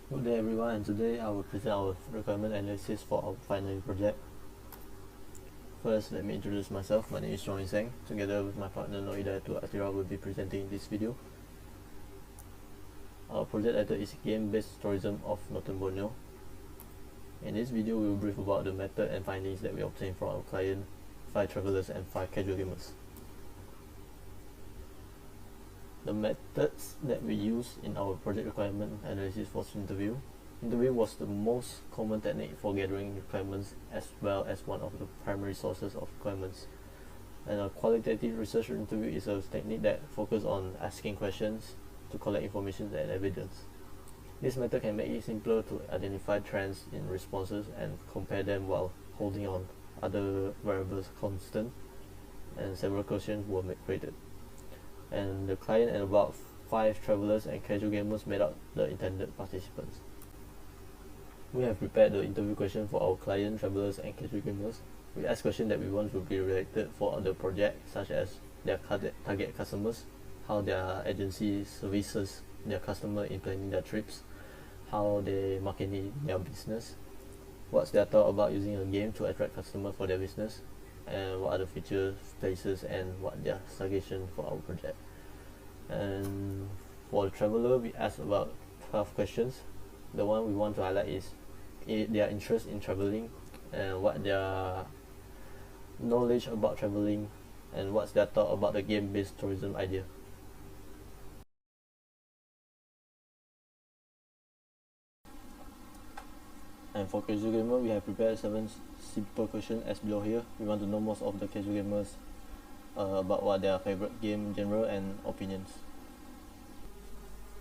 Good day everyone, and today I will present our requirement analysis for our final year project. First, let me introduce myself. My name is John Seng. Together with my partner Noidatu Atira, will be presenting this video. Our project title is Game-Based Tourism of Northern Borneo. In this video, we will brief about the method and findings that we obtained from our client, 5 travelers and 5 casual gamers. The methods that we use in our project requirement analysis was interview. Interview was the most common technique for gathering requirements as well as one of the primary sources of requirements. And a qualitative research interview is a technique that focuses on asking questions to collect information and evidence. This method can make it simpler to identify trends in responses and compare them while holding on other variables constant, and several questions were created. And the client and about 5 travelers and casual gamers made up the intended participants. We have prepared the interview question for our client, travelers and casual gamers. We ask questions that we want to be related for the project, such as their target customers, how their agency services their customer in planning their trips, how they marketing their business, what's their thought about using a game to attract customers for their business, and what are the features, places, and what their suggestion for our project. And for the traveler, we asked about 12 questions. The one we want to highlight is their interest in traveling, and what their knowledge about traveling, and what's their thought about the game-based tourism idea. And for casual gamer, we have prepared 7 simple questions as below here. We want to know most of the casual gamers about what their favorite game genre and opinions.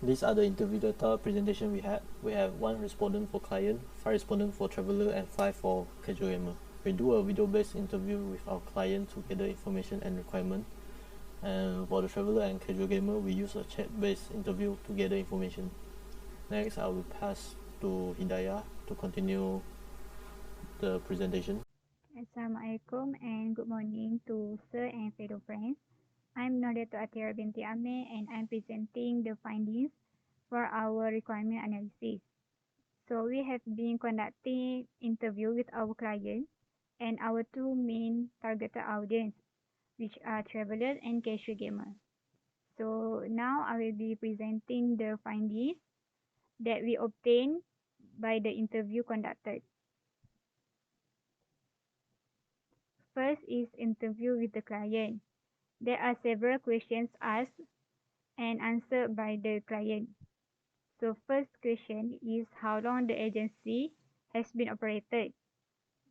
These are the interview data presentation we had. We have 1 respondent for client, 5 respondents for traveler, and 5 for casual gamer. We do a video-based interview with our client to gather information and requirement. And for the traveler and casual gamer, we use a chat-based interview to gather information. Next, I will pass to Hidayah to continue the presentation. Assalamualaikum and good morning to sir and fellow friends. I'm Noidatu Atira binti Ame and I'm presenting the findings for our requirement analysis. So we have been conducting interview with our clients and our 2 main targeted audience, which are travelers and casual gamers. So now I will be presenting the findings that we obtained by the interview conducted. First is interview with the client. There are several questions asked and answered by the client. So first question is how long the agency has been operated.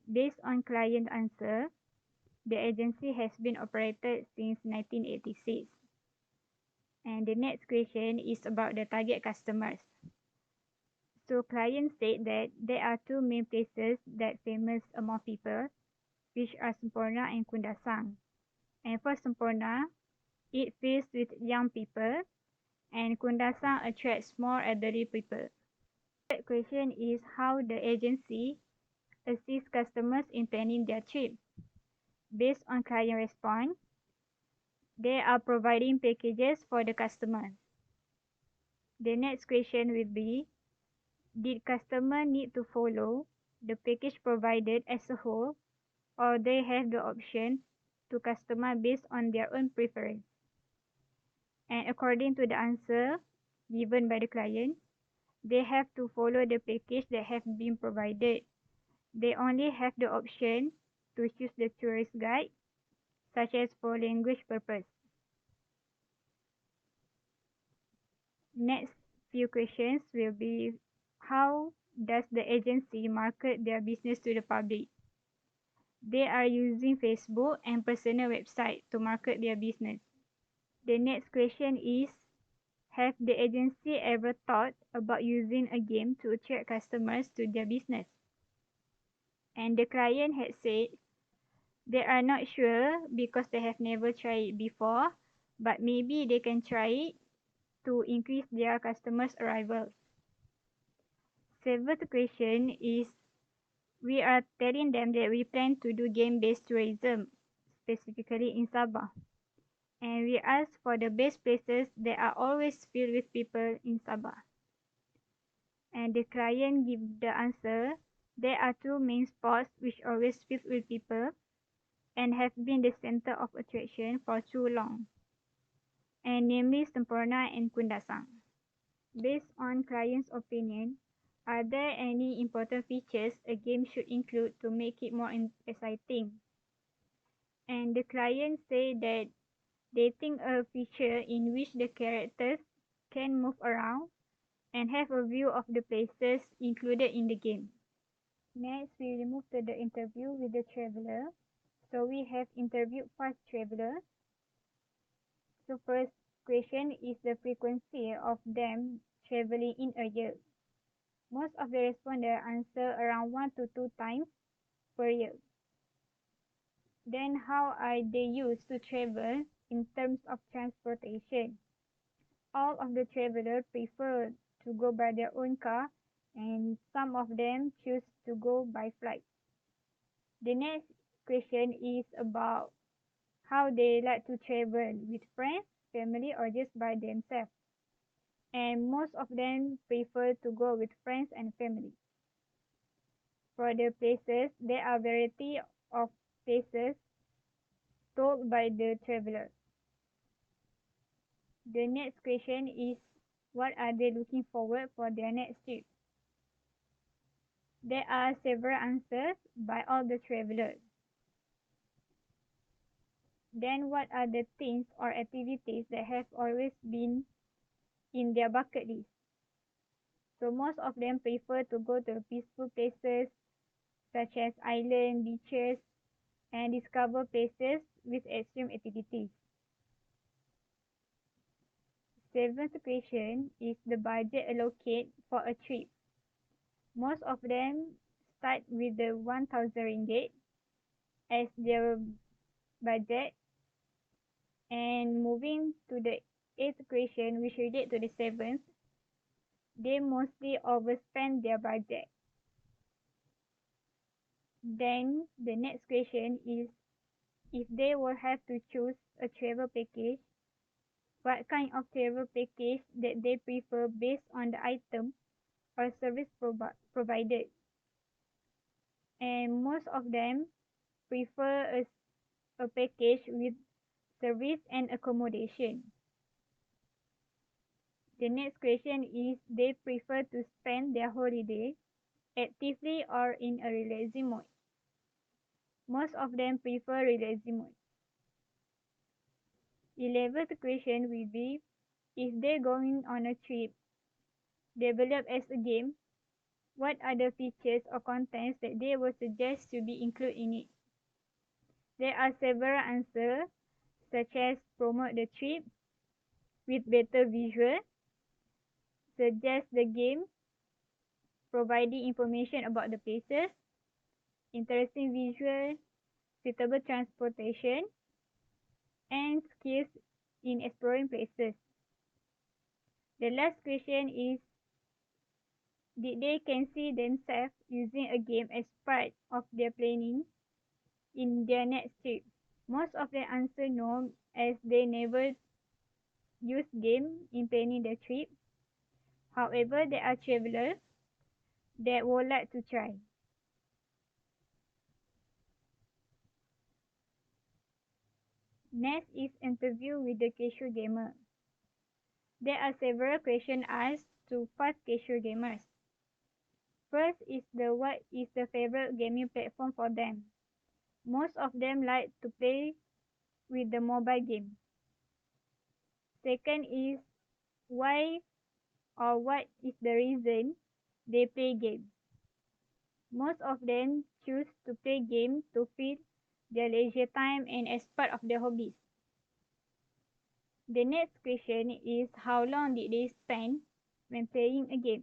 Based on client answer, the agency has been operated since 1986. And the next question is about the target customers. So client said that there are 2 main places that famous among people, which are Semporna and Kundasang. And for Semporna, it fills with young people, and Kundasang attracts more elderly people. The third question is how the agency assists customers in planning their trip. Based on client response, they are providing packages for the customer. The next question will be, did customer need to follow the package provided as a whole, or they have the option to customize based on their own preference? And according to the answer given by the client, they have to follow the package that have been provided. They only have the option to choose the tourist guide, such as for language purpose. Next few questions will be, how does the agency market their business to the public? They are using Facebook and personal website to market their business. The next question is, have the agency ever thought about using a game to attract customers to their business? And the client had said they are not sure because they have never tried it before, but maybe they can try it to increase their customers' arrivals. Seventh question is, we are telling them that we plan to do game-based tourism, specifically in Sabah. And we ask for the best places that are always filled with people in Sabah. And and the client give the answer. There are two main spots which always filled with people and have been the center of attraction for too long, and namely Semporna and Kundasang. Based on client's opinion, are there any important features a game should include to make it more exciting? And the client say that they think a feature in which the characters can move around and have a view of the places included in the game. Next, we move to the interview with the traveler. So we have interviewed 5 travelers. So first question is the frequency of them traveling in a year. Most of the respondents answer around 1 to 2 times per year. Then how are they used to travel in terms of transportation? All of the travelers prefer to go by their own car, and some of them choose to go by flight. The next question is about how they like to travel with friends, family, or just by themselves. And most of them prefer to go with friends and family. For the places, there are variety of places told by the traveler. The next question is what are they looking forward for their next trip? There are several answers by all the travelers. Then what are the things or activities that have always been in their bucket list? So most of them prefer to go to peaceful places such as island, beaches, and discover places with extreme activities. Seventh question is the budget allocated for a trip. Most of them start with the 1,000 ringgit as their budget, and moving to the eighth question, which relate to the seventh, they mostly overspend their budget. Then the next question is if they will have to choose a travel package, what kind of travel package that they prefer based on the item or service provided. And most of them prefer a package with service and accommodation. The next question is they prefer to spend their holiday actively or in a relaxing mode. Most of them prefer relaxing mode. 11th question will be if they're going on a trip developed as a game, what are the features or contents that they would suggest to be included in it? There are several answers such as promote the trip with better visual, suggest the game, providing information about the places, interesting visual, suitable transportation, and skills in exploring places. The last question is did they can see themselves using a game as part of their planning in their next trip? Most of them answer no as they never use game in planning the trip. However, there are travelers that would like to try. Next is interview with the casual gamer. There are several questions asked to 5 casual gamers. First is what is the favorite gaming platform for them. Most of them like to play with the mobile game. Second is why or what is the reason they play game. Most of them choose to play game to fill their leisure time and as part of their hobbies. The next question is how long did they spend when playing a game.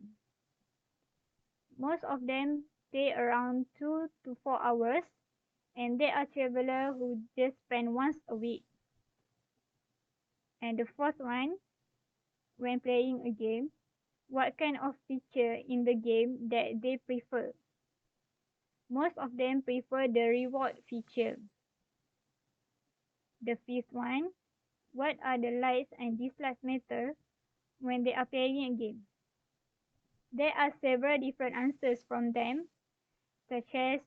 Most of them stay around 2 to 4 hours, and there are travelers who just spend once a week. And the fourth one, when playing a game, what kind of feature in the game that they prefer. Most of them prefer the reward feature. The fifth one, what are the likes and dislikes matter when they are playing a game. There are several different answers from them, such as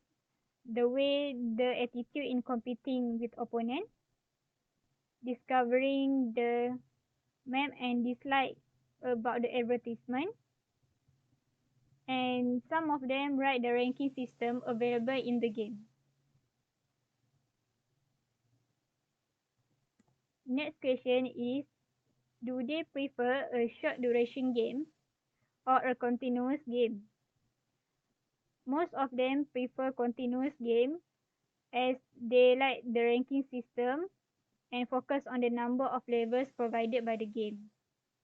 the way the attitude in competing with opponents, discovering the meme and dislike about the advertisement, and some of them write the ranking system available in the game. Next question is, do they prefer a short duration game or a continuous game? Most of them prefer continuous game as they like the ranking system and focus on the number of levels provided by the game.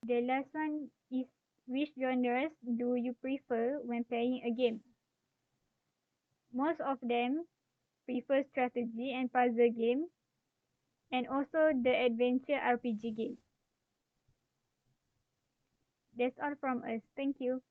The last one is, which genres do you prefer when playing a game? Most of them prefer strategy and puzzle game and also the adventure RPG game. That's all from us. Thank you.